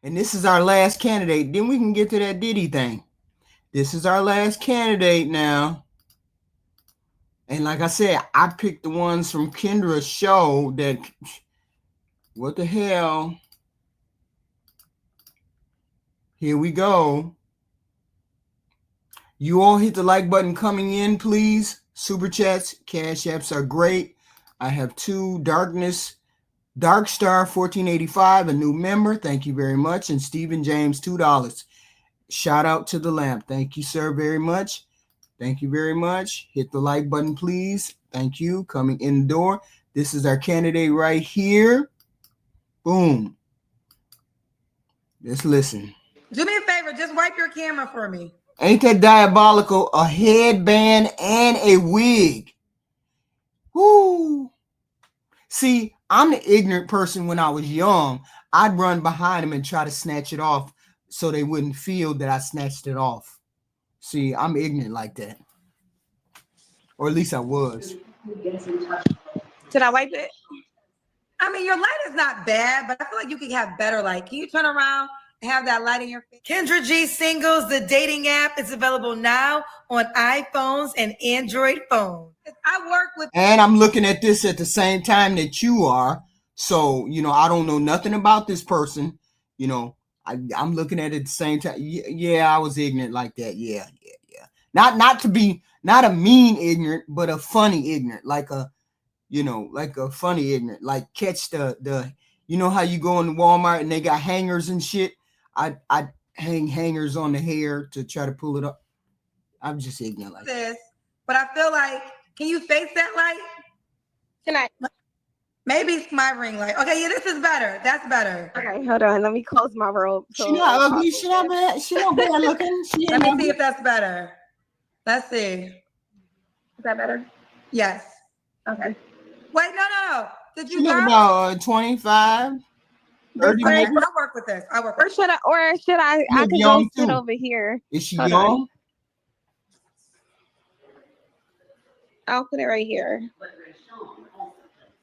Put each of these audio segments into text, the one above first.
And this is our last candidate. Then we can get to that Diddy thing. This is our last candidate now. And like I said, I picked the ones from Kendra's show that, what the hell? Here we go. You all hit the like button coming in, please. Super chats, cash apps are great. I have two. Dark Star 1485, a new member. Thank you very much. And Stephen James, $2. Shout out to the lamp. Thank you, sir, very much. Thank you very much. Hit the like button, please. Thank you. Coming in the door. This is our candidate right here. Boom. Let's listen. Do me a favor. Just wipe your camera for me. Ain't that diabolical? A headband and a wig. Woo. See, I'm the ignorant person. When I was young, I'd run behind them and try to snatch it off so they wouldn't feel that I snatched it off. See, I'm ignorant like that. Or at least I was. Did I wipe it? I mean, your light is not bad, but I feel like you could have better light. Can you turn around and have that light in your face? Kendra G Singles, the dating app, is available now on iPhones and Android phones. I work with... And I'm looking at this at the same time that you are. So, I don't know nothing about this person. I'm looking at it at the same time. Yeah, I was ignorant like that. Yeah. Not a mean ignorant, but a funny ignorant, like a funny ignorant, like catch the how you go in Walmart and they got hangers and shit. I hang hangers on the hair to try to pull it up. I'm just ignorant like this, but I feel like, can you face that light? Can I? Maybe it's my ring light. Okay, yeah, this is better. That's better. Okay, hold on. Let me close my robe. She not ugly. She not bad. She not bad looking. Let me see if that's better. Let's see. Is that better? Yes. Okay. Wait, no. Did you look about 25, 30 I work with this. Or should I? I could go sit over here. Is she young? I'll put it right here.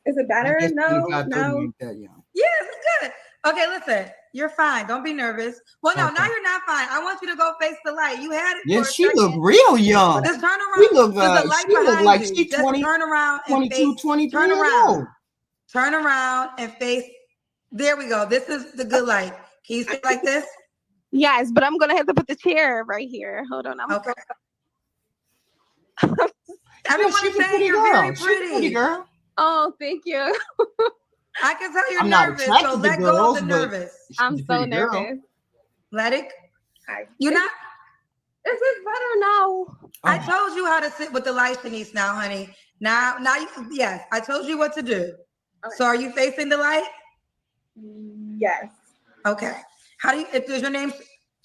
Is it better? No. Yes, it's good. Okay, listen. You're fine. Don't be nervous. Well, no, now you're not fine. I want you to go face the light. You had it. Yes, she look real young. Just turn around. She look like she's 20, turn around 22, 23 turn years around. old. Turn around and face. There we go. This is the good light. Can you sit like this? Yes, but I'm gonna have to put the chair right here. Hold on. Okay. Everyone is saying you're very pretty. Girl. Oh, thank you. I can tell you're I'm nervous, not so let go of the nervous. I'm so nervous. Let it. You're not. Is this better now? I told you how to sit with the light, Shanice. Now, honey. Now you. Yes, I told you what to do. Okay. So, are you facing the light? Yes. Okay. How do you? If there's your name,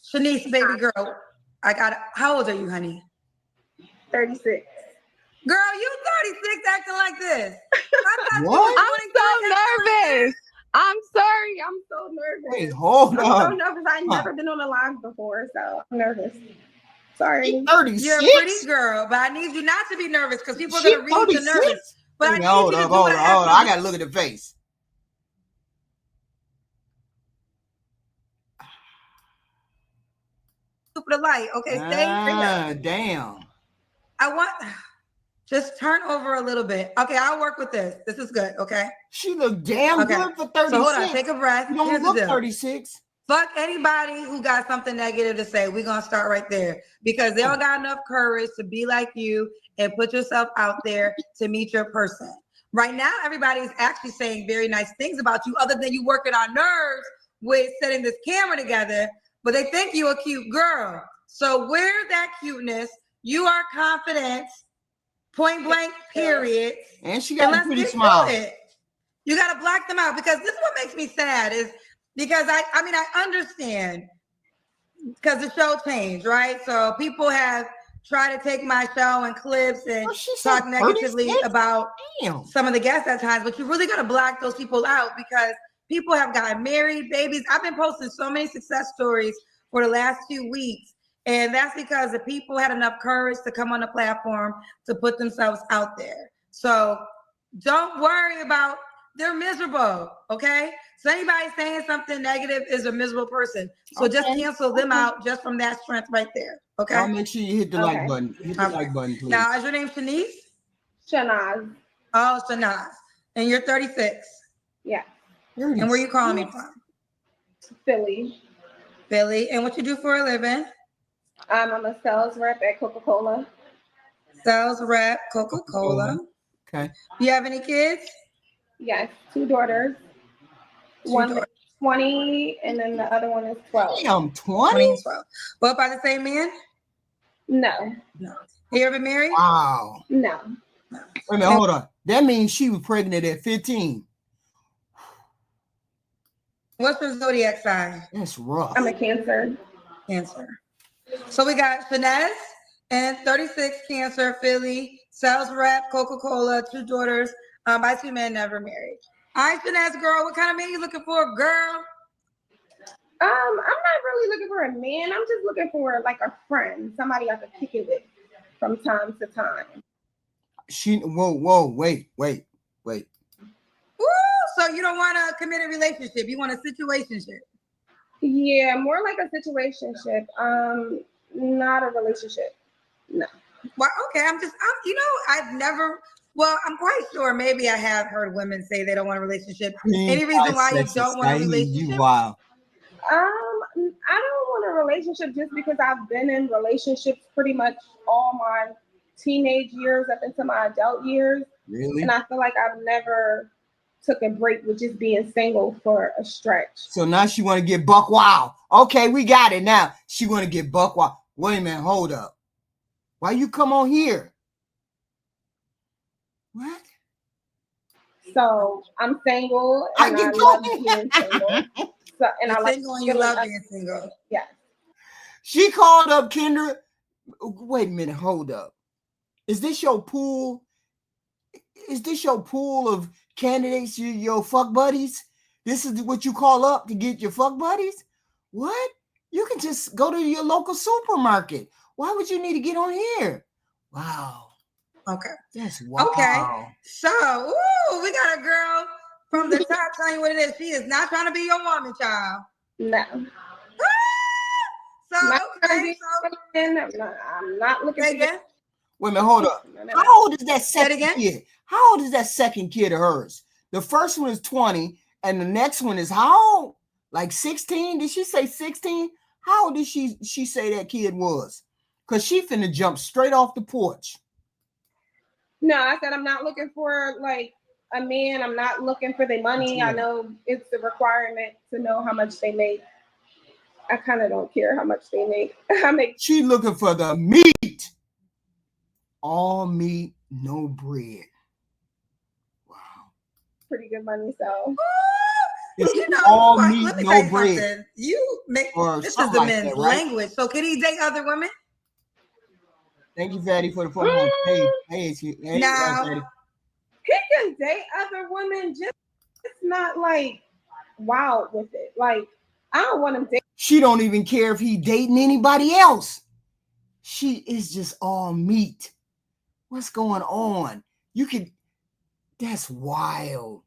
Shanice, baby girl. I got it. How old are you, honey? 36. Girl, you 36 acting like this. What? I'm so nervous. I'm sorry. I'm so nervous. Wait, hold on. I'm so nervous. I've never been on a live before, so I'm nervous. Sorry. 36? You're a pretty girl, but I need you not to be nervous because people are going to read the nervous. But I need hold you to on, do hold on. I got to look at the face. For the light. Okay, stay. Damn. I want... Just turn over a little bit. Okay, I'll work with this. This is good, okay? She look damn good for 36. So hold on, take a breath. You don't look 36. Fuck anybody who got something negative to say. We're going to start right there. Because they don't got enough courage to be like you and put yourself out there to meet your person. Right now, everybody's actually saying very nice things about you other than you working on nerves with setting this camera together. But they think you a cute girl. So wear that cuteness. You are confident. Point blank, period. And she got a pretty smile. You got to block them out because this is what makes me sad is because I understand because the show changed, right? So people have tried to take my show and clips and talk negatively about some of the guests at times, but you really got to block those people out because people have gotten married, babies. I've been posting so many success stories for the last few weeks. And that's because the people had enough courage to come on the platform to put themselves out there. So don't worry about they're miserable. Okay. So anybody saying something negative is a miserable person. So just cancel them out just from that strength right there. Okay. I'll make sure you hit the like button. Hit the like button, please. Now, is your name Shanice? Shanaz. Oh, Shanaz. And you're 36. Yeah. 36. And where you calling me from? Philly. Philly. And what you do for a living? I'm a sales rep at Coca-Cola. Sales rep, Coca-Cola. Okay. Do you have any kids? Yes, 2 daughters. One is 20, and then the other one is 12. Damn, 20? 20 and 12. Both by the same man? No. No. You ever been married? Wow. No. Wait a minute, hold on. That means she was pregnant at 15. What's your zodiac sign? That's rough. I'm a Cancer. Cancer. So we got Shanaz and 36, Cancer, Philly, sales rep, Coca-Cola, 2 daughters, by 2 men, never married. All right, Shanaz, girl, what kind of man you looking for, girl? I'm not really looking for a man. I'm just looking for like a friend, somebody I can kick it with from time to time. Wait. Woo! So you don't want a committed relationship. You want a situationship. Yeah, more like a situationship. Not a relationship. No. Well, okay. I'm quite sure maybe I have heard women say they don't want a relationship. Any reason why you don't want a relationship? Wow. I don't want a relationship just because I've been in relationships pretty much all my teenage years up into my adult years. Really? And I feel like I've never took a break with just being single for a stretch. So now she want to get buck wild. Okay, we got it now. She want to get buck wild. Wait a minute, hold up. Why you come on here? What? So I'm single and I love being single. So, and I like single and you love being single. Yes. She called up Kendra. Wait a minute, hold up. Is this your pool? Is this your pool of candidates, your fuck buddies? This is what you call up to get your fuck buddies? What? You can just go to your local supermarket. Why would you need to get on here? Wow. Okay. That's wow. Okay. So, we got a girl from the top telling you what it is. She is not trying to be your woman, child. No. So, okay. I'm not looking again. Wait a minute, hold up. How old is that second kid? How old is that second kid of hers? The first one is 20, and the next one is how old? Like 16? Did she say 16? How old did she say that kid was? Because she finna jump straight off the porch. No, I said I'm not looking for like a man. I'm not looking for the money. I know it's a requirement to know how much they make. I kind of don't care how much they make. She looking for the meat. All meat, no bread. Wow. Pretty good money, so. All meat, no bread. Something. You make this is the men's language. So can he date other women? Thank you, Fatty, for the phone. Hey, now, he can date other women, just not like wild with it. Like, I don't want him dating. She don't even care if he dating anybody else. She is just all meat. What's going on? That's wild.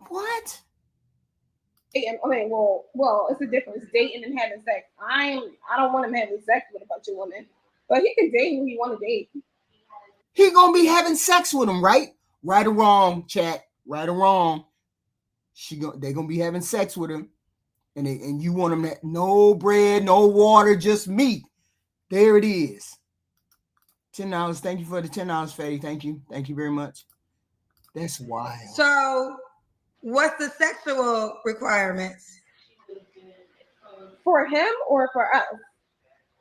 What? I mean, well, it's a difference dating and having sex. I don't want him having sex with a bunch of women, but he can date who he want to date. He gonna be having sex with them, right? Right or wrong, chat. Right or wrong. They gonna be having sex with him, and you want them no bread, no water, just meat. There it is. $10. Thank you for the $10, Fatty. Thank you very much. That's wild. So, what's the sexual requirements for him or for us?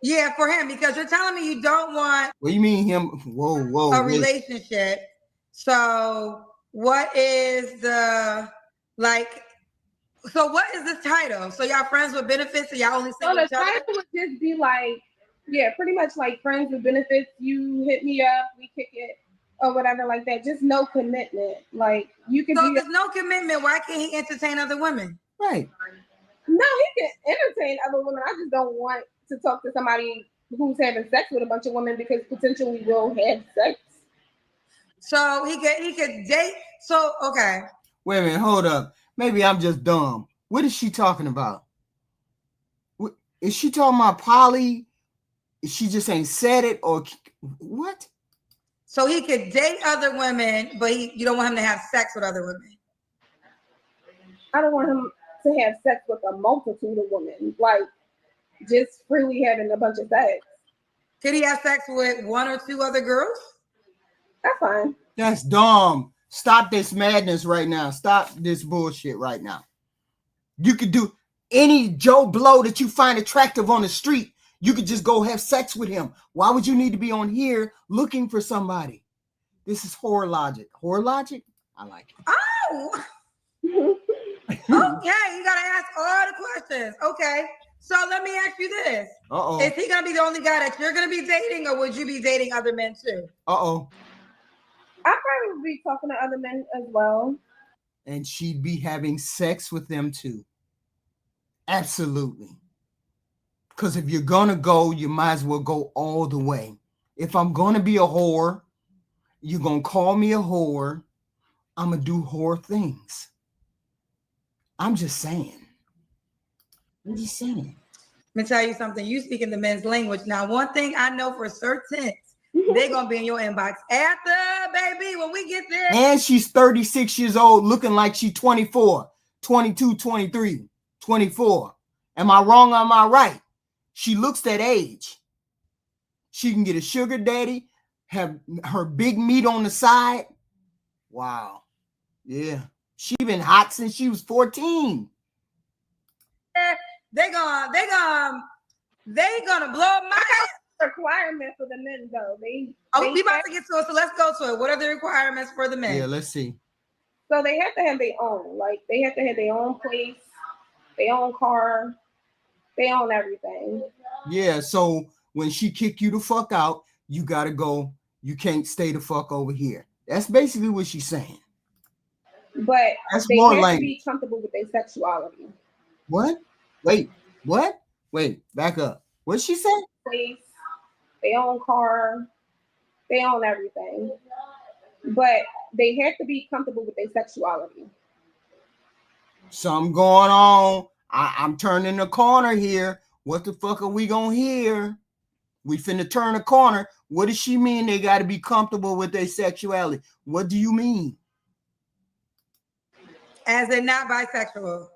Yeah, for him, because you're telling me you don't want. What do you mean him? Whoa. A relationship. So, what is the like? So, what is this title? So, y'all friends with benefits, or y'all only single each other? The title would just be like, yeah, pretty much like friends with benefits. You hit me up, we kick it, or whatever like that. Just no commitment. Like you can. So if there's no commitment, why can't he entertain other women? Right. No, he can entertain other women. I just don't want to talk to somebody who's having sex with a bunch of women because potentially will have sex. So he could date. So okay. Wait a minute, hold up. Maybe I'm just dumb. What is she talking about? What, is she talking about poly? She just ain't said it, or what? So he could date other women, but you don't want him to have sex with other women. I don't want him to have sex with a multitude of women, like just freely having a bunch of sex. Could he have sex with one or two other girls? That's fine. That's dumb. Stop this madness right now. Stop this bullshit right now. You could do any Joe Blow that you find attractive on the street. You could just go have sex with him. Why would you need to be on here looking for somebody? This is horror logic. Horror logic? I like it. Oh. Okay, you gotta ask all the questions. Okay, so let me ask you this: Is he gonna be the only guy that you're gonna be dating, or would you be dating other men too? I probably would be talking to other men as well. And she'd be having sex with them too. Absolutely. Because if you're gonna go, you might as well go all the way. If I'm gonna be a whore, you're gonna call me a whore. I'm gonna do whore things. I'm just saying. I'm just saying. Let me tell you something. You speak in the men's language. Now, one thing I know for certain, they're going to be in your inbox after, baby, when we get there. And she's 36 years old, looking like she's 24, 22, 23, 24. Am I wrong or am I right? She looks that age. She can get a sugar daddy, have her big meat on the side. Wow. Yeah. She been hot since she was 14. They gonna blow up my requirement for the men though. We about to get to it, so let's go to it. What are the requirements for the men? Yeah, let's see. So they have to have their own. Like they have to have their own place, their own car, they own everything. Yeah, so when she kick you the fuck out, you gotta go. You can't stay the fuck over here. That's basically what she's saying. But that's they more have language. to be comfortable with their sexuality. What? Wait, what? Wait, back up. What'd she say? Place, they own car, they own everything. But they have to be comfortable with their sexuality. Something going on. I'm turning the corner here. What the fuck are we gonna hear? We finna turn a corner. What does she mean they got to be comfortable with their sexuality? What do you mean? As in not bisexual.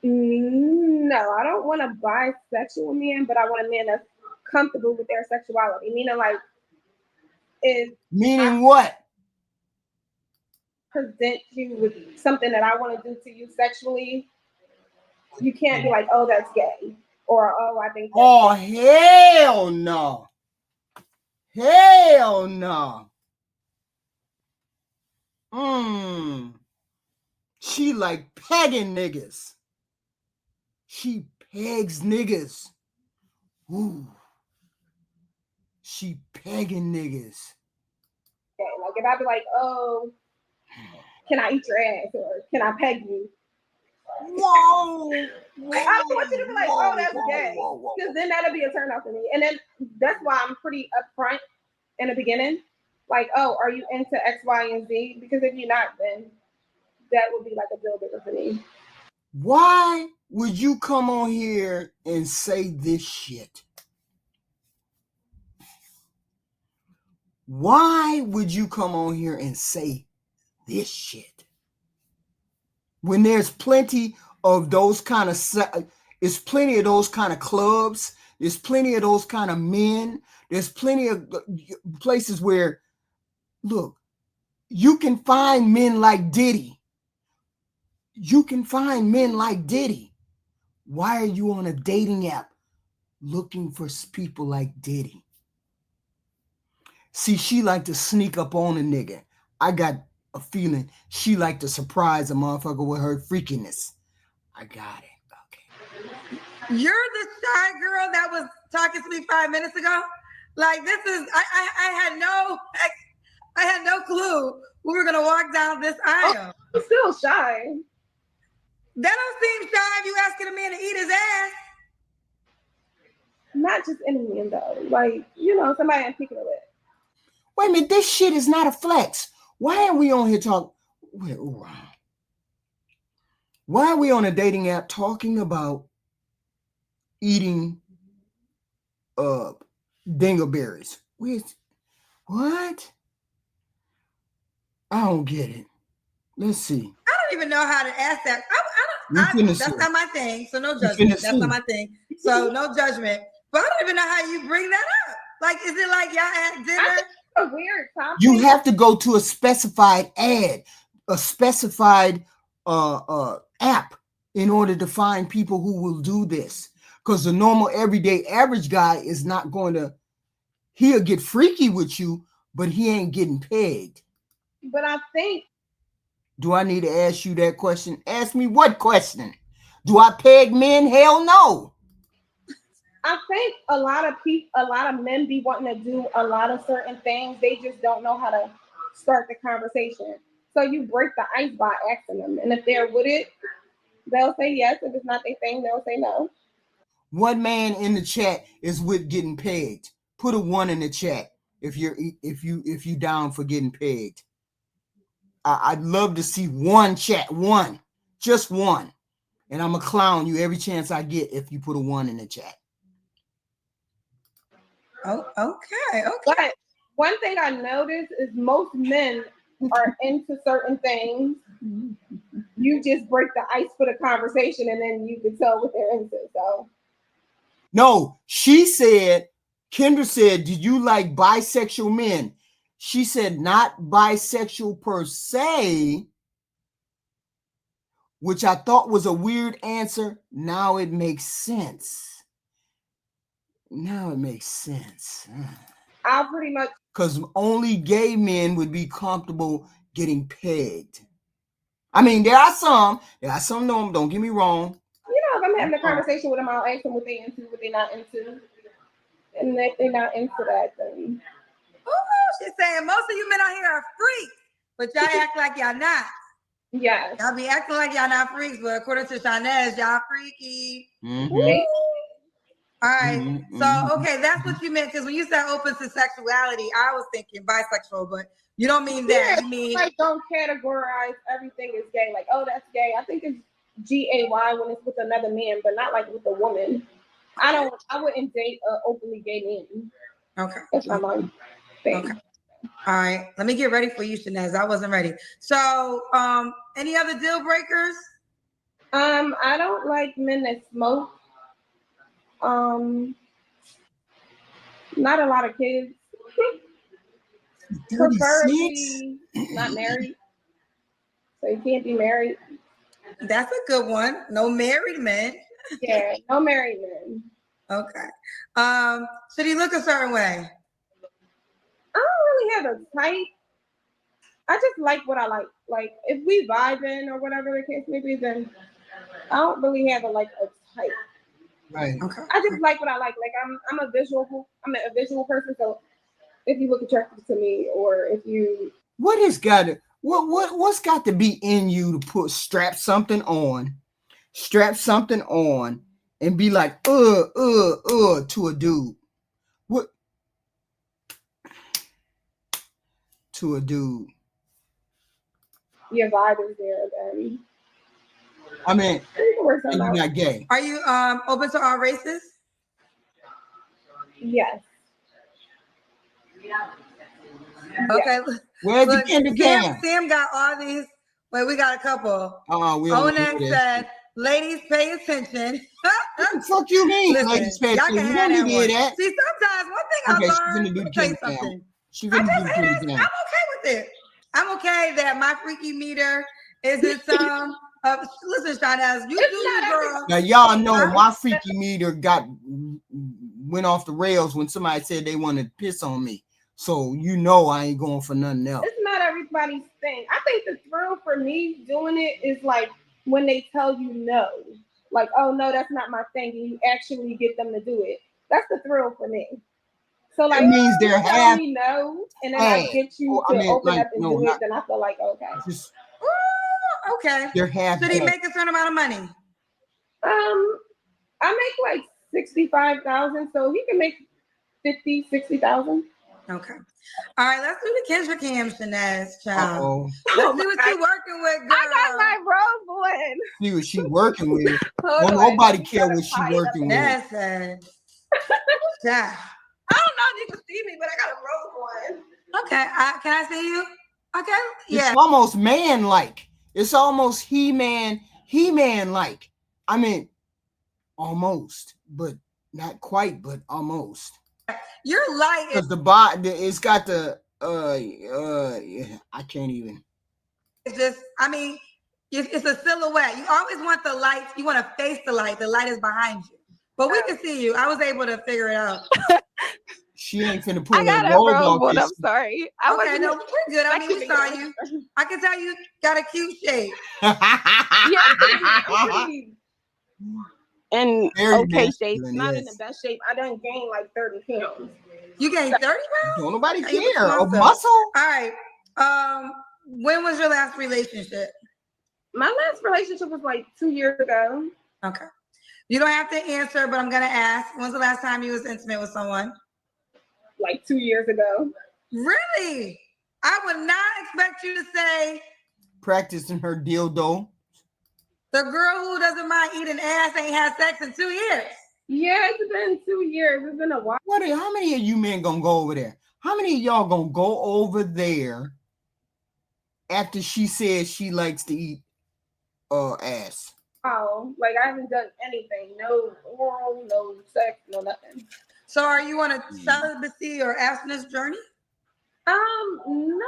No, I don't want a bisexual man, but I want a man that's comfortable with their sexuality. Meaning like what? Present you with something that I want to do to you sexually. You can't be like, oh, that's gay. Or oh, I think that's gay. Hell no. Hell no. She like pegging niggas. She pegs niggas. Ooh. She pegging niggas. Okay, like if I be like, oh, can I eat your ass or can I peg you? Whoa. I don't want you to be like, oh, that's gay. Because then that'll be a turn off for me. And then that's why I'm pretty upfront in the beginning. Like, oh, are you into X, Y, and Z? Because if you're not, then that would be like a deal breaker for me. Why would you come on here and say this shit? Why would you come on here and say this shit? When there's plenty of those kind of, there's plenty of those kind of clubs. There's plenty of those kind of men. There's plenty of places where, look, you can find men like Diddy. You can find men like Diddy. Why are you on a dating app looking for people like Diddy? See, she like to sneak up on a nigga. I got a feeling she like to surprise a motherfucker with her freakiness. I got it. Okay. You're the shy girl that was talking to me 5 minutes ago. Like this is, I had no clue we were gonna walk down this aisle. Oh, I'm still shy. That don't seem shy if you asking a man to eat his ass. Not just any man though. Like, you know, somebody I'm picking with. Wait a minute, this shit is not a flex. Why are we on here talking? Why are we on a dating app talking about eating dingleberries? What? I don't get it. Let's see. I don't even know how to ask that. That's not my thing. So no judgment. That's not my thing. So no judgment. But I don't even know how you bring that up. Like, is it like y'all at dinner? A weird topic. You have to go to a specified ad, a specified app in order to find people who will do this. Because the normal everyday average guy is not going to, he'll get freaky with you, but he ain't getting pegged. But I think. Do I need to ask you that question? Ask me what question? Do I peg men? Hell no. I think a lot of men be wanting to do a lot of certain things. They just don't know how to start the conversation. So you break the ice by asking them. And if they're with it, they'll say yes. If it's not their thing, they'll say no. What man in the chat is with getting pegged? Put a 1 in the chat if you down for getting pegged. I'd love to see one chat, one, just one. And I'm gonna clown you every chance I get if you put a 1 in the chat. Oh, okay. But one thing I noticed is most men are into certain things. You just break the ice for the conversation, and then you can tell what they're into. So, no, Kendra said, "Did you like bisexual men?" She said, "Not bisexual per se," which I thought was a weird answer. Now it makes sense. I'll pretty much, because only gay men would be comfortable getting pegged. I mean, there are some, don't get me wrong. If I'm having a conversation with them, I'll ask them what they into, what they're not into. And if they're not into that, then. Oh, she's saying most of you men out here are freaks, but y'all act like y'all not. Yeah. Y'all be acting like y'all not freaks, but according to Shanez, y'all freaky. Mm-hmm. All right. So, okay, that's what you meant. Because when you said open to sexuality, I was thinking bisexual, but you don't mean that. You mean like don't categorize everything as gay. Like, oh, that's gay. I think it's GAY when it's with another man, but not like with a woman. I wouldn't date an openly gay man. Okay. That's not my thing. Okay. All right. Let me get ready for you, Shanez. I wasn't ready. So, any other deal breakers? I don't like men that smoke. Not a lot of kids. Preferably not married. So you can't be married. That's a good one. No married men. Yeah, no married men. Okay. Should he look a certain way? I don't really have a type. I just like what I like. Like if we vibing or whatever the case may be, then I don't really have a type. Right. Okay. I just like what I like. Like I'm a visual person. So if you look attractive to me, or if you what's got to be in you to strap something on and be like to a dude. What to a dude? Your vibe is there, then I mean, you're not gay. Are you open to all races? Yes. Okay. Where's the kindergarten? Sam got all these. Wait, we got a couple. Onak said, "Ladies, pay attention." What the fuck you mean? Listen, ladies, pay attention. Y'all can have that one. That. See, sometimes one thing I learned. Let me tell you something. I'm okay with it. I'm okay that my freaky meter isn't some. Listen, Shanaz, you do, girl. Now y'all know my freaky meter went off the rails when somebody said they wanted to piss on me. So I ain't going for nothing else. It's not everybody's thing. I think the thrill for me doing it is like when they tell you no. Like, oh no, that's not my thing, and you actually get them to do it. That's the thrill for me. So like, it means they're tell me no, and then I get you to open up and do it. Then I feel like okay. Okay. They're half. Should he make a certain amount of money? I make like $65,000, so he can make $50,000, $60,000. Okay. All right, let's do the Kendra Cam Shanaz, child. Uh-oh. Let's see what you working with, girl. I got my robe on. See what she working with. Hold Don't on. nobody You care gotta what she tie it up. working with. That's child. I don't know if you can see me, but I got a robe on. Okay, can I see you? Okay, yeah. It's almost man-like. It's almost He-Man-like. I mean, almost, but not quite, but almost. You're light. Because the body, it's got the yeah, I can't even. It's just, I mean, it's a silhouette. You always want the light. You want to face the light. The light is behind you, but we can see you. I was able to figure it out. She ain't finna pull I got that a robe robe off. on. I'm sorry. Okay, no, we're good. I mean, we saw you. I can tell you got a cute shape. Yeah, I'm pretty in Very okay shape. masculine, Not yes. in the best shape. I done gained like 30 pounds. You gained 30 pounds? Don't nobody Okay, you care. look A awesome. muscle? All right. When was your last relationship? My last relationship was like 2 years ago. Okay. You don't have to answer, but I'm gonna ask. When's the last time you was intimate with someone? Like 2 years ago. Really? I would not expect you to say Practicing her dildo. the girl who doesn't mind eating ass ain't had sex in 2 years. Yeah, it's been 2 years. It's been a while. How many of you men gonna go over there? How many of y'all gonna go over there after she says she likes to eat ass? Oh, like I haven't done anything. No oral, no sex, no nothing. So are you on a celibacy or abstinence journey? No.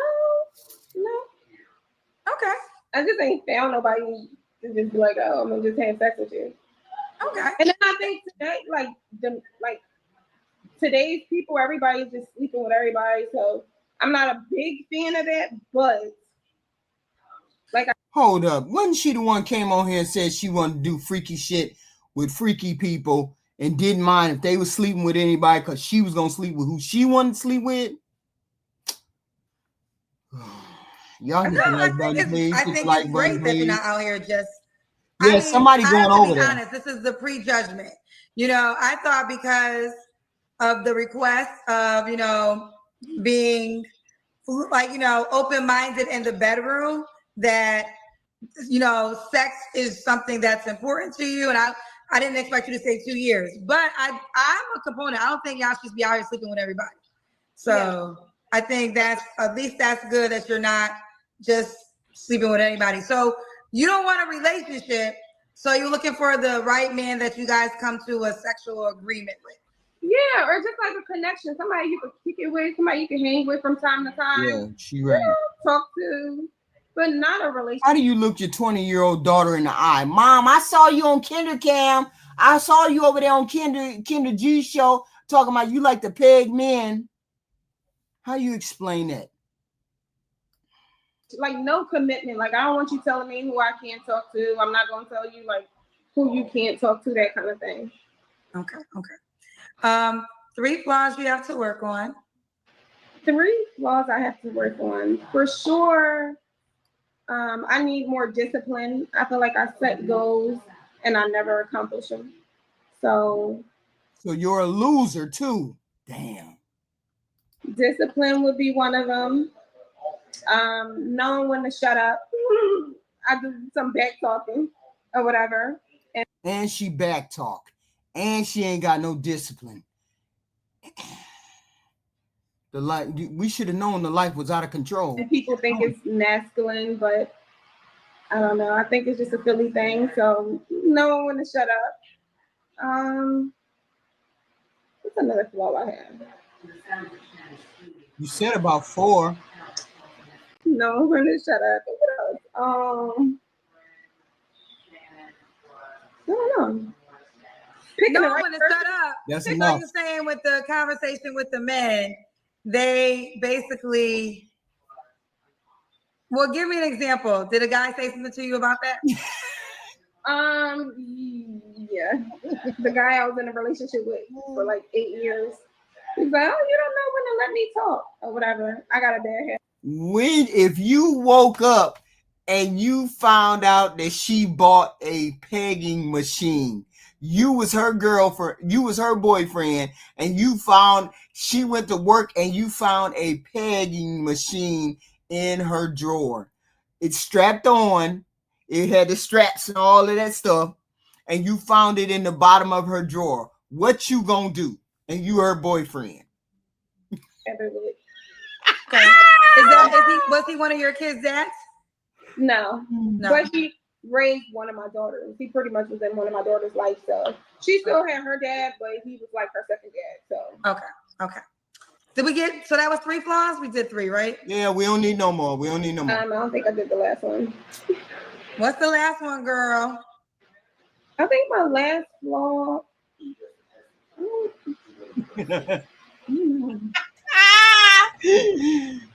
Okay. I just ain't found nobody to just be like, oh, I'm gonna just have sex with you. Okay. And then I think today, today's people, everybody's just sleeping with everybody. So I'm not a big fan of that, but Hold up. Wasn't she the one came on here and said she wanted to do freaky shit with freaky people and didn't mind if they were sleeping with anybody because she was gonna sleep with who she wanted to sleep with? Y'all hit the like button, please. I think it's great that you're not out here just. Yeah, somebody going over there. Honest, this is the prejudgment. You know, I thought because of the request of, you know, being like, you know, open-minded in the bedroom that, you know, sex is something that's important to you. And I didn't expect you to say 2 years, but I'm a component. I don't think y'all should be out here sleeping with everybody. So yeah. I think at least that's good that you're not just sleeping with anybody. So you don't want a relationship. So you're looking for the right man that you guys come to a sexual agreement with. Yeah, or just like a connection. Somebody you can kick it with, somebody you can hang with from time to time. Yeah, she right. You know, talk to, but not a relationship. How do you look your 20-year-old daughter in the eye? Mom, I saw you on Kinder Cam. I saw you over there on Kinder G show talking about you like to peg men. How you explain that? Like no commitment. Like I don't want you telling me who I can't talk to. I'm not gonna tell you like who you can't talk to, that kind of thing. Okay. 3 flaws you have to work on. 3 flaws I have to work on. For sure, I need more discipline. I feel like I set goals and I never accomplish them. So you're a loser too. Damn. Discipline would be one of them. Knowing when to shut up. I do some back talking or whatever. And she back talk. And she ain't got no discipline. The life, we should have known the life was out of control. And people think it's masculine, but I don't know. I think it's just a Philly thing. So knowing when to shut up. What's another flaw I have? You said about 4. Knowing when to shut up. What else? I don't know. Picking the right when to person. shut up. That's So enough. you're saying with the conversation with the men, they basically. Well, give me an example. Did a guy say something to you about that? Yeah. The guy I was in a relationship with for like 8 years. He's like, oh, you don't know when to let me talk or whatever. I got a bad head. If you woke up and you found out that she bought a pegging machine. You was her girlfriend, you was her boyfriend, and she went to work and you found a pegging machine in her drawer. It's strapped on, it had the straps and all of that stuff, and you found it in the bottom of her drawer. What you gonna do? And you her boyfriend. Okay. Was he one of your kids' dads? No. But he raised one of my daughters. He pretty much was in one of my daughter's life. So she still had her dad, but he was like her second dad. So okay. So that was 3 flaws? We did 3, right? Yeah, we don't need no more. I don't think I did the last one. What's the last one, girl? I think my last flaw.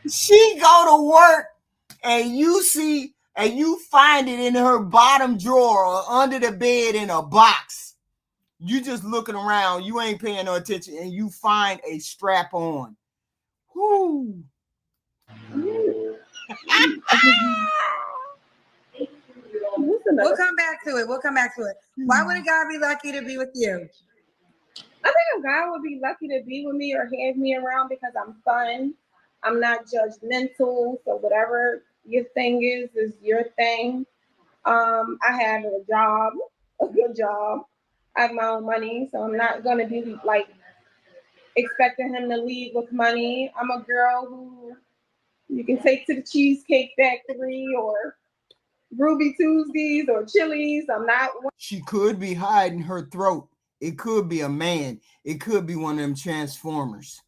She go to work and you find it in her bottom drawer or under the bed in a box. You just looking around, you ain't paying no attention, and you find a strap on. Whoo. We'll come back to it. Why would a guy be lucky to be with you? I think a guy would be lucky to be with me or have me around because I'm fun. I'm not judgmental. So whatever your thing is your thing. I have a good job. I have my own money, so I'm not gonna be like expecting him to leave with money. I'm a girl who you can take to the Cheesecake Factory or Ruby Tuesdays or Chili's. I'm not. She could be hiding her throat. It could be a man. It could be one of them Transformers.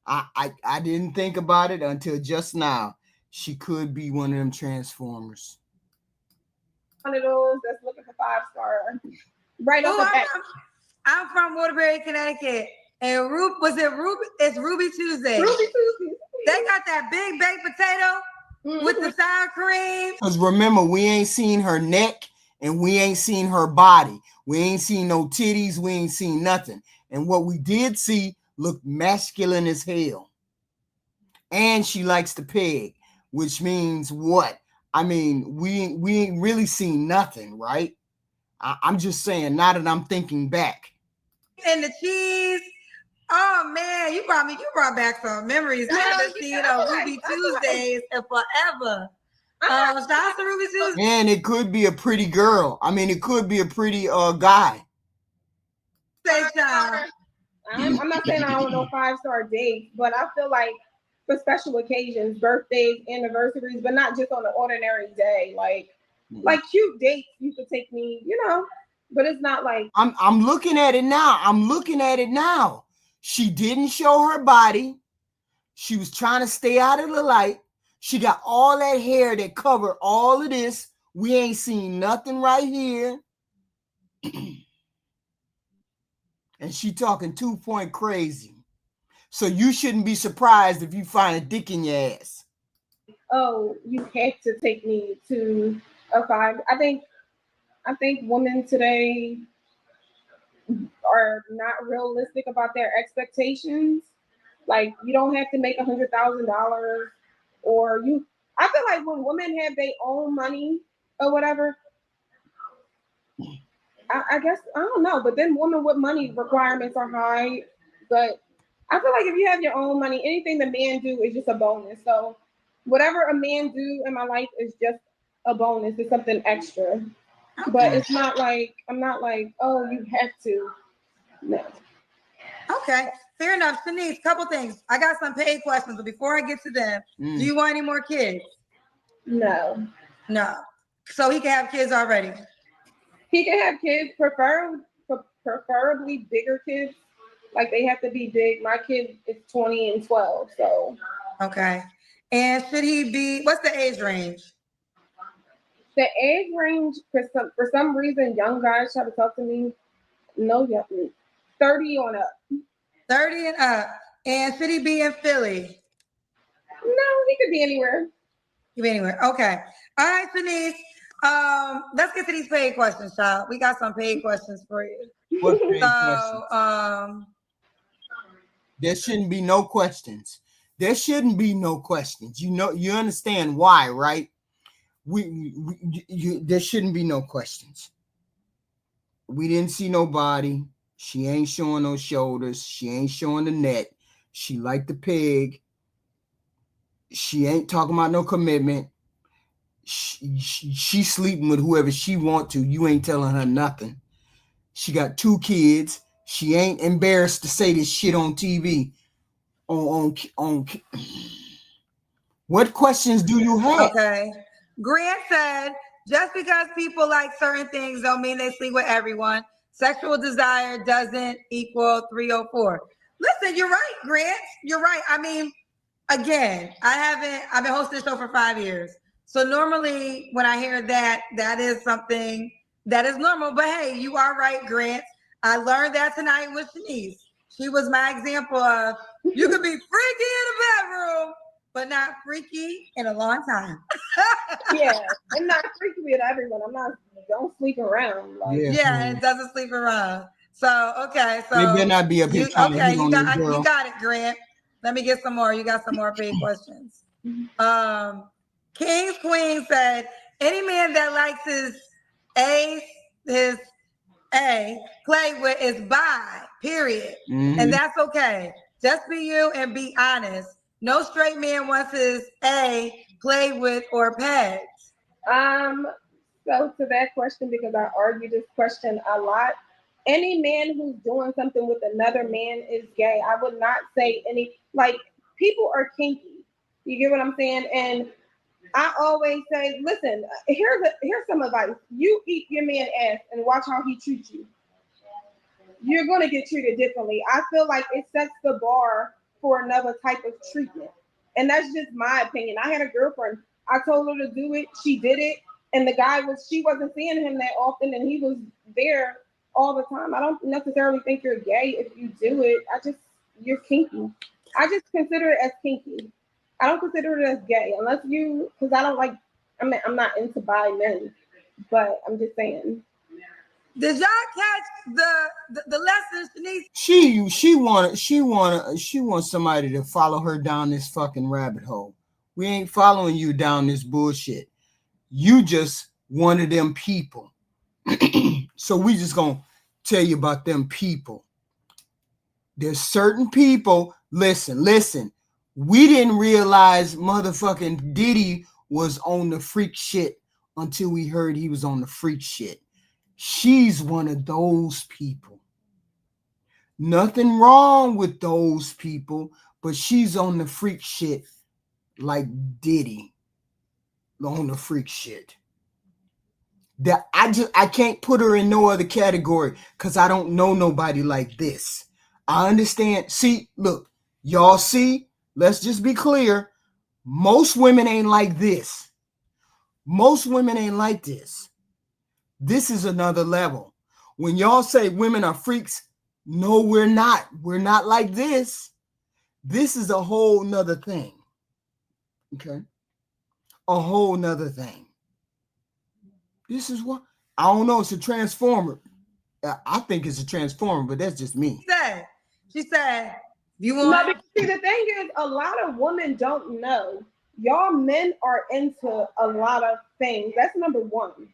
I didn't think about it until just now. She could be one of them Transformers. One of those that's looking for 5-star. Right off the bat. I'm from Waterbury, Connecticut. And it's Ruby Tuesday. Ruby Tuesday. They got that big baked potato with the sour cream. Because remember, we ain't seen her neck and we ain't seen her body. We ain't seen no titties. We ain't seen nothing. And what we did see looked masculine as hell. And she likes to peg, which means what? I mean, we ain't really seen nothing, right? I'm just saying, now that I'm thinking back. And the cheese. Oh man, you brought back some memories. I haven't seen Ruby Tuesdays in forever. Shout out to Ruby Tuesdays. And it could be a pretty girl. I mean, it could be a pretty guy. I'm not saying I don't know 5-star dates, but I feel like for special occasions, birthdays, anniversaries, but not just on an ordinary day. Like cute dates, you could take me, but it's not like I'm looking at it now. She didn't show her body. She was trying to stay out of the light. She got all that hair that covered all of this. We ain't seen nothing right here. And she talking 2-point crazy. So you shouldn't be surprised if you find a dick in your ass. Oh, you have to take me to a 5. I think women today are not realistic about their expectations. Like you don't have to make $100,000 or you. I feel like when women have their own money or whatever, I guess I don't know. But then women with money requirements are high. But I feel like if you have your own money, anything the man do is just a bonus. So whatever a man do in my life is just a bonus. It's something extra. But it's not like I'm not like, oh, you have to. No. Okay, fair enough. Shanice, couple things. I got some paid questions, but before I get to them, do you want any more kids? No. So he can have kids already. He can have kids, preferably bigger kids. Like they have to be big. My kid is 20 and 12, so. Okay. And should he be? What's the age range? The age range for some reason, young guys try to talk to me. No, 30 on up. 30 and up. And should he be in Philly? No, he could be anywhere. He could be anywhere. Okay. All right, Shanice. Let's get to these paid questions, child. We got some paid questions for you. What paid questions? There shouldn't be no questions. You understand why, right? there shouldn't be no questions. We didn't see no body. She ain't showing no shoulders. She ain't showing the neck. She like the pig. She ain't talking about no commitment. She sleeping with whoever she want to. You ain't telling her nothing. She got 2 kids. She ain't embarrassed to say this shit on TV. On What questions do you have? Okay. Grant said, just because people like certain things don't mean they sleep with everyone. Sexual desire doesn't equal 304. Listen, you're right, Grant. You're right. I mean, again, I've been hosting the show for 5 years. So normally when I hear that, that is something that is normal. But hey, you are right, Grant. I learned that tonight with Shanice. She was my example of you could be freaky in the bedroom, but not freaky in a long time. Yeah, I'm not freaky with everyone. Don't sleep around. Like, yeah, it doesn't sleep around. So okay, They better so not be up here trying to hit on this girl. You got it, Grant. Let me get some more. You got some more paid questions. King's Queen said, any man that likes his A play with is bi, period. Mm-hmm. And that's okay. Just be you and be honest. No straight man wants his A played with or pegged. So to that question, because I argue this question a lot, any man who's doing something with another man is gay. I would not say people are kinky. You get what I'm saying? And I always say, listen, here's some advice. You eat your man ass and watch how he treats you. You're going to get treated differently. I feel like it sets the bar for another type of treatment. And that's just my opinion. I had a girlfriend. I told her to do it. She did it. And she wasn't seeing him that often, and he was there all the time. I don't necessarily think you're gay if you do it. You're kinky. I just consider it as kinky. I don't consider it as gay because I don't like, I'm not into bi men, but I'm just saying. Did y'all catch the lesson, Shanice? She wants somebody to follow her down this fucking rabbit hole. We ain't following you down this bullshit. You just one of them people. So we just gonna tell you about them people. There's certain people. Listen. We didn't realize motherfucking Diddy was on the freak shit until we heard he was on the freak shit. She's one of those people. Nothing wrong with those people, but she's on the freak shit like Diddy. On the freak shit. That I can't put her in no other category because I don't know nobody like this. I understand. See, look, y'all see, let's just be clear. Most women ain't like this. Most women ain't like this. This is another level. When y'all say women are freaks, no, we're not. We're not like this. This is a whole nother thing. Okay? A whole nother thing. This is what, I don't know, it's a transformer. I think it's a transformer, but that's just me. She said, you want... No, because see, the thing is, a lot of women don't know. Y'all men are into a lot of things. That's number one.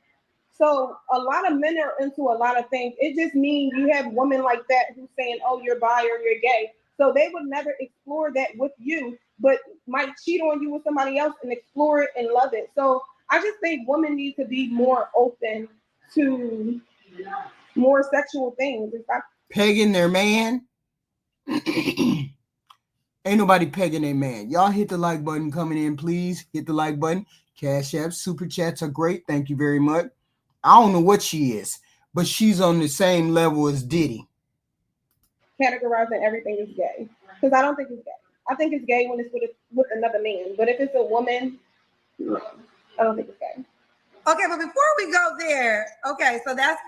So a lot of men are into a lot of things. It just means you have women like that who's saying, oh, you're bi or you're gay. So they would never explore that with you, but might cheat on you with somebody else and explore it and love it. So I just think women need to be more open to more sexual things. Pegging their man? Ain't nobody pegging their man. Y'all hit the like button coming in, please. Hit the like button. Cash App, super chats are great. Thank you very much. I don't know what she is, but she's on the same level as Diddy. Categorizing everything as gay. Because I don't think it's gay. I think it's gay when it's with another man. But if it's a woman, no, I don't think it's gay. Okay, but before we go there, okay, so that's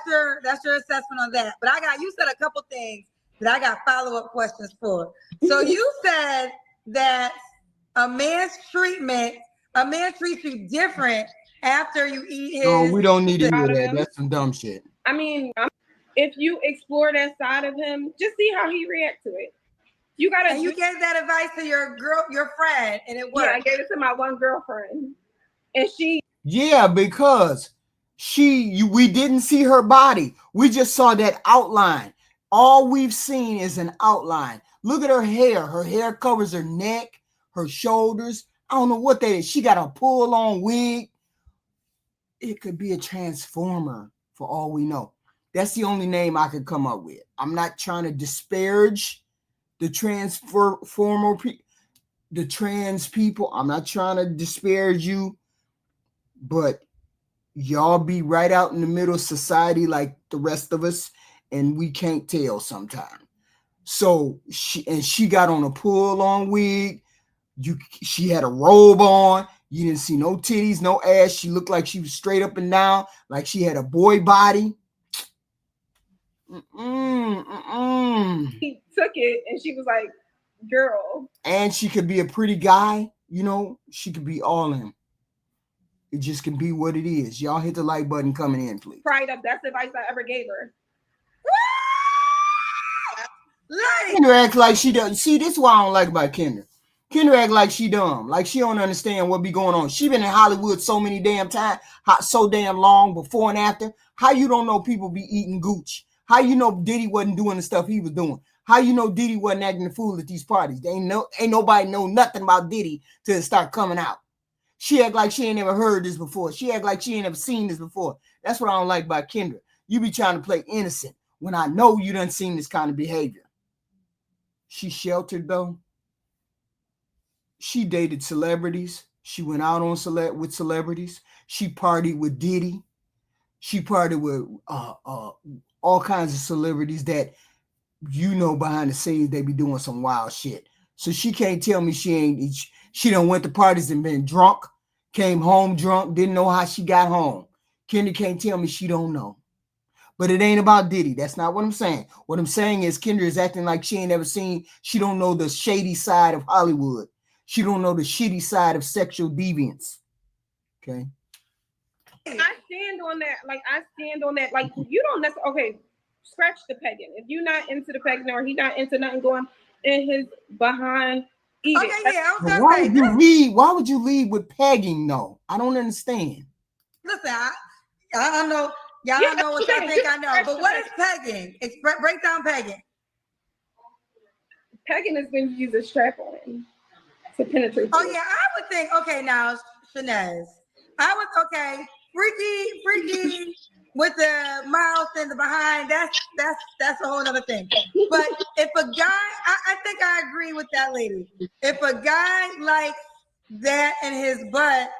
your assessment on that. But you said a couple things that I got follow-up questions for. So you said that a man treats you different after you eat his... No, we don't need to hear that. That's some dumb shit. I mean, if you explore that side of him, just see how he reacts to it. You gave that advice to your friend, and it worked. Yeah, I gave it to my one girlfriend, and she... Yeah, because we didn't see her body. We just saw that outline. All we've seen is an outline. Look at her hair. Her hair covers her neck, her shoulders. I don't know what that is. She got a pull-on wig. It could be a transformer for all we know. That's the only name I could come up with. I'm not trying to disparage the the trans people. I'm not trying to disparage you, but y'all be right out in the middle of society like the rest of us, and we can't tell sometimes. So she got on a pull-on wig. She had a robe on. You didn't see no titties, no ass. She looked like she was straight up and down, like she had a boy body. He took it and she was like, girl. And she could be a pretty guy, you know, she could be all in. It just can be what it is. Y'all hit the like button coming in, please. Probably the best advice I ever gave her. Kendra acts like she doesn't. See, this is what I don't like about Kendra. Kendra act like she dumb, like she don't understand what be going on. She been in Hollywood so many damn times, so damn long, before and after. How you don't know people be eating gooch? How you know Diddy wasn't doing the stuff he was doing? How you know Diddy wasn't acting the fool at these parties? Ain't nobody know nothing about Diddy till it start coming out. She act like she ain't never heard this before. She act like she ain't never seen this before. That's what I don't like about Kendra. You be trying to play innocent when I know you done seen this kind of behavior. She sheltered though. She dated celebrities. She went out on with celebrities. She partied with Diddy. She partied with all kinds of celebrities that you know behind the scenes they be doing some wild shit. So she can't tell me she done went to parties and been drunk, came home drunk, didn't know how she got home. Kendra can't tell me she don't know. But it ain't about Diddy. That's not what I'm saying. What I'm saying is Kendra is acting like she ain't ever seen, she don't know the shady side of Hollywood. She don't know the shitty side of sexual deviance. Okay. I stand on that. Like, you don't necessarily, okay, scratch the pegging. If you're not into the pegging or he not into nothing going in his behind, eat okay, it. yeah, I was Why would you lead? Why would you lead with pegging though? I don't understand. Listen, I don't know. Y'all don't know what y'all think I know. But what is pegging? Break down pegging. Pegging has been used as strap on to penetrate. Oh yeah, I would think. Okay, now Shanez, I was okay. Freaky with the mouth and the behind. That's a whole other thing. But if a guy, I think I agree with that lady. If a guy likes that in his butt,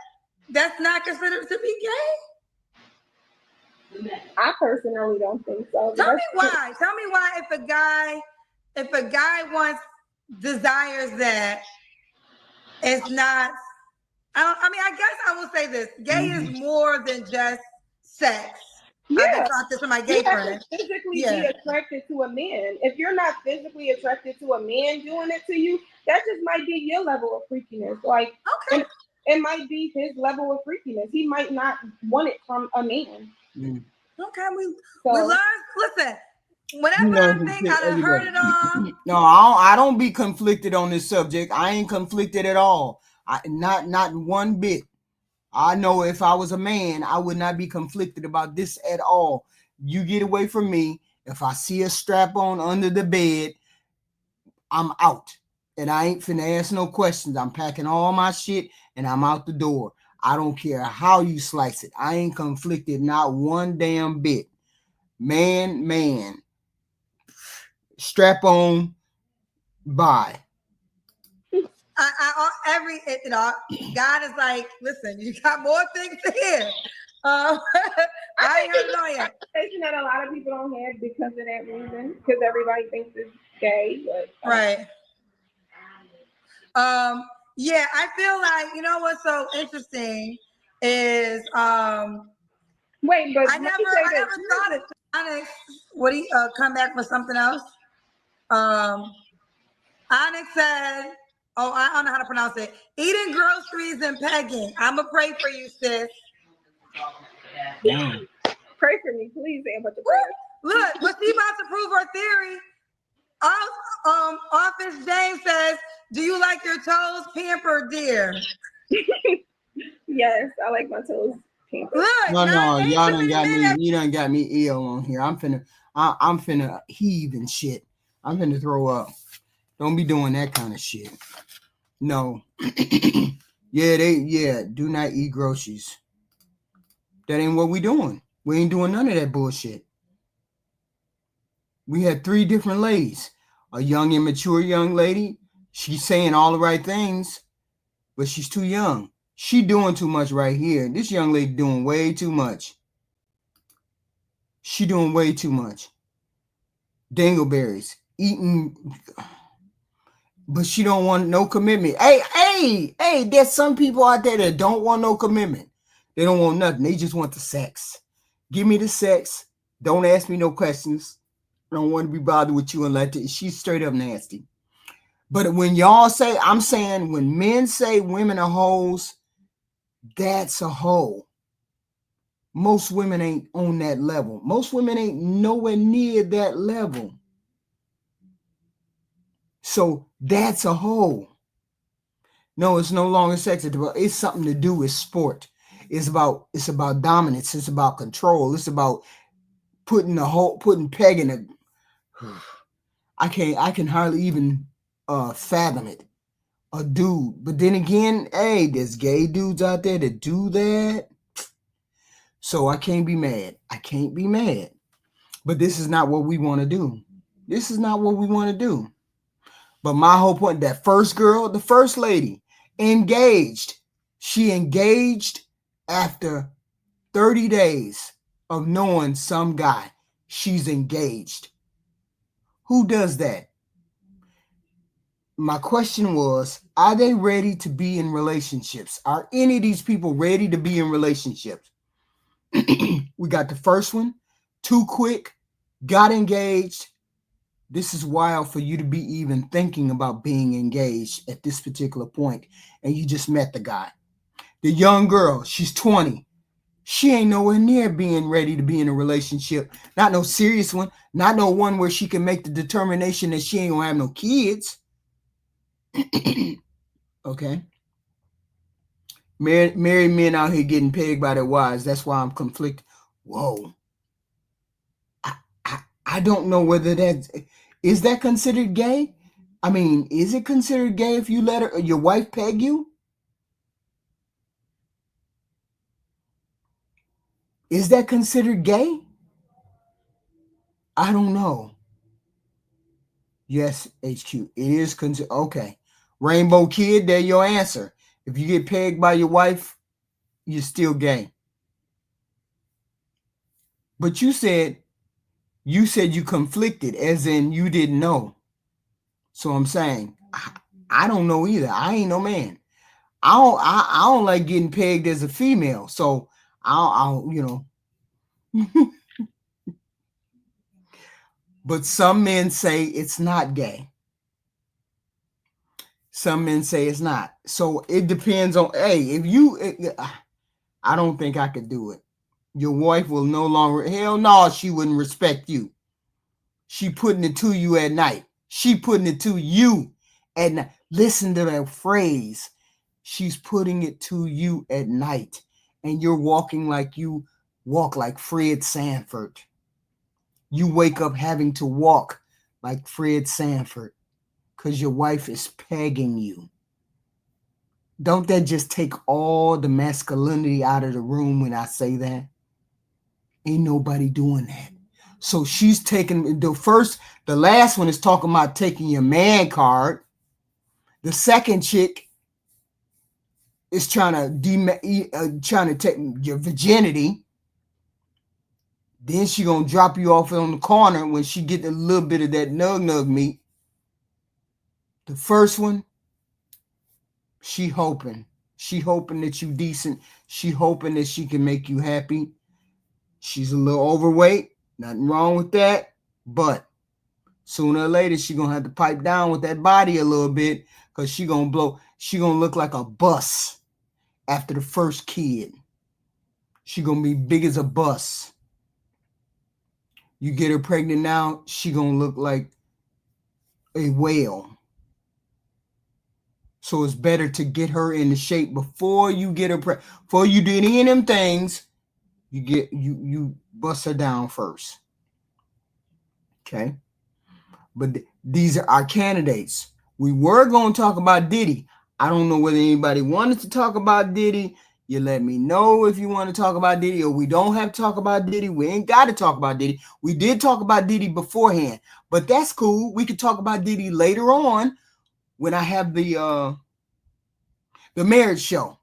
that's not considered to be gay. I personally don't think so. Tell me why. Tell me why if a guy desires that, it's not. I guess I will say this: gay is more than just sex. Yeah. I've been taught this from my gay friends. Physically be attracted to a man. If you're not physically attracted to a man doing it to you, that just might be your level of freakiness. Like, okay, it might be his level of freakiness. He might not want it from a man. Okay, we learn. Listen, whenever I think I done heard it all. No, I don't be conflicted on this subject. I ain't conflicted at all. Not one bit. I know if I was a man, I would not be conflicted about this at all. You get away from me. If I see a strap on under the bed, I'm out. And I ain't finna ask no questions. I'm packing all my shit and I'm out the door. I don't care how you slice it. I ain't conflicted not one damn bit. Man. Strap on, bye. God is like, listen, you got more things to hear. I ain't heard it all yet. That a lot of people don't have because of that reason, because everybody thinks it's gay. But, right. Yeah, I feel like, you know what's so interesting is wait, but I never thought it. Onyx, would he come back for something else? Onyx said, oh, I don't know how to pronounce it. Eating groceries and pegging. I'ma pray for you, sis. Pray for me, please. Say a bunch of prayers. Look, but she about to prove her theory. Office James says, "Do you like your toes pampered, dear?" Yes, I like my toes pink. Look, No, no, ain't y'all too done many got men me. that You done got me ill on here. I'm finna heave and shit. I'm finna throw up. Don't be doing that kind of shit. No. Yeah, do not eat groceries. That ain't what we doing. We ain't doing none of that bullshit. We had 3 different ladies. A young, immature young lady. She's saying all the right things, but she's too young. She doing too much right here. This young lady doing way too much. She doing way too much. Dingleberries. Eating, but she don't want no commitment. Hey, there's some people out there that don't want no commitment. They don't want nothing. They just want the sex. Give me the sex. Don't ask me no questions. I don't want to be bothered with you unless she's straight up nasty. But when y'all say, I'm saying when men say women are hoes, that's a hoe. Most women ain't on that level. Most women ain't nowhere near that level. So that's a hoe. No, it's no longer sex. It's something to do with sport. It's about dominance. It's about control. It's about putting peg in a. I can hardly even fathom it. A dude. But then again, hey, there's gay dudes out there that do that. So I can't be mad. But this is not what we want to do. This is not what we want to do. But my whole point, that first girl, the first lady, engaged. She engaged after 30 days of knowing some guy. She's engaged. Who does that? My question was, are they ready to be in relationships? Are any of these people ready to be in relationships? We got the first one, too quick, got engaged. This is wild for you to be even thinking about being engaged at this particular point, and you just met the guy. The young girl, she's 20. She ain't nowhere near being ready to be in a relationship. Not no serious one. Not no one where she can make the determination that she ain't gonna have no kids. Okay. Married men out here getting pegged by their wives. That's why I'm conflicted. Whoa. I don't know whether is that considered gay? I mean, is it considered gay if you let your wife peg you? Is that considered gay? I don't know. Yes, HQ. It is considered. Okay. Rainbow Kid, there your answer. If you get pegged by your wife, you're still gay. But you said you conflicted, as in you didn't know. So I'm saying I don't know either. I ain't no man. I don't like getting pegged as a female. So I'll But some men say it's not gay. Some men say it's not. So it depends on, hey, if you, I don't think I could do it. Your wife will no longer, hell no, she wouldn't respect you. She putting it to you at night. She putting it to you at night. Listen to that phrase. She's putting it to you at night. And you're walking like you walk like Fred Sanford. You wake up having to walk like Fred Sanford because your wife is pegging you. Don't that just take all the masculinity out of the room when I say that? Ain't nobody doing that. So she's taking the last one is talking about taking your man card. The second chick is trying to take your virginity. Then she gonna drop you off on the corner when she get a little bit of that nug meat. The first one, she hoping that you decent. She hoping that she can make you happy. She's a little overweight. Nothing wrong with that. But sooner or later, she gonna have to pipe down with that body a little bit because she gonna look like a bus after the first kid. She gonna be big as a bus. You get her pregnant now, she gonna look like a whale. So it's better to get her into shape before you get her before you do any of them things. You bust her down first. Okay. But these are our candidates. We were going to talk about Diddy. I don't know whether anybody wanted to talk about Diddy. You let me know if you want to talk about Diddy, or we don't have to talk about Diddy. We ain't got to talk about Diddy. We did talk about Diddy beforehand, but that's cool. We could talk about Diddy later on when I have the marriage show.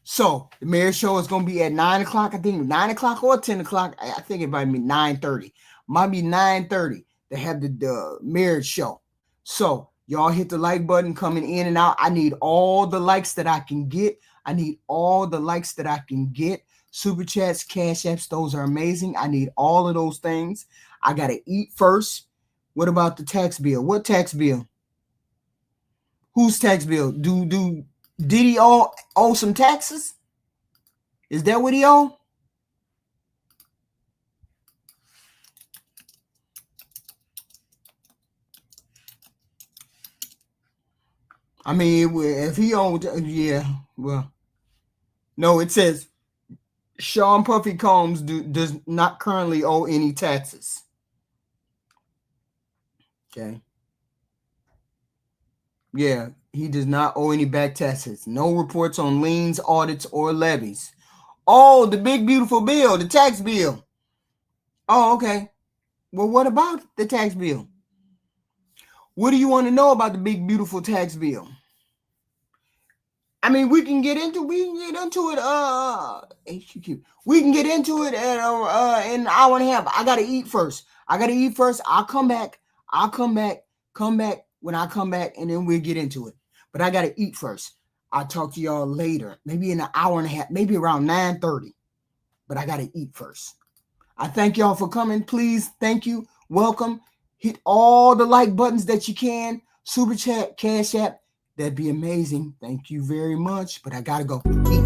So the marriage show is going to be at 9 o'clock. I think 9 o'clock or 10 o'clock. I think it might be 9:30. Might be 9:30. They have the marriage show. So y'all hit the like button coming in and out. I need all the likes that I can get. I need all the likes that I can get. Super chats, cash apps, those are amazing. I need all of those things. I got to eat first. What about the tax bill? What tax bill? Whose tax bill? Did he owe some taxes? Is that what he owe? I mean, if he owed, yeah, well, no, it says Sean Puffy Combs does not currently owe any taxes. Okay. Yeah, he does not owe any back taxes. No reports on liens, audits, or levies. Oh, the big beautiful bill, the tax bill. Oh, okay. Well, what about the tax bill? What do you want to know about the big beautiful tax bill? I mean, we can get into it. We can get into it in an hour and a half. I gotta eat first. I'll come back. Come back when I come back, and then we'll get into it. But I gotta eat first. I'll talk to y'all later, maybe in an hour and a half, maybe around 9:30. But I gotta eat first. I thank y'all for coming. Please, thank you. Welcome. Hit all the like buttons that you can. Super chat, cash app. That'd be amazing. Thank you very much. But I gotta go eat.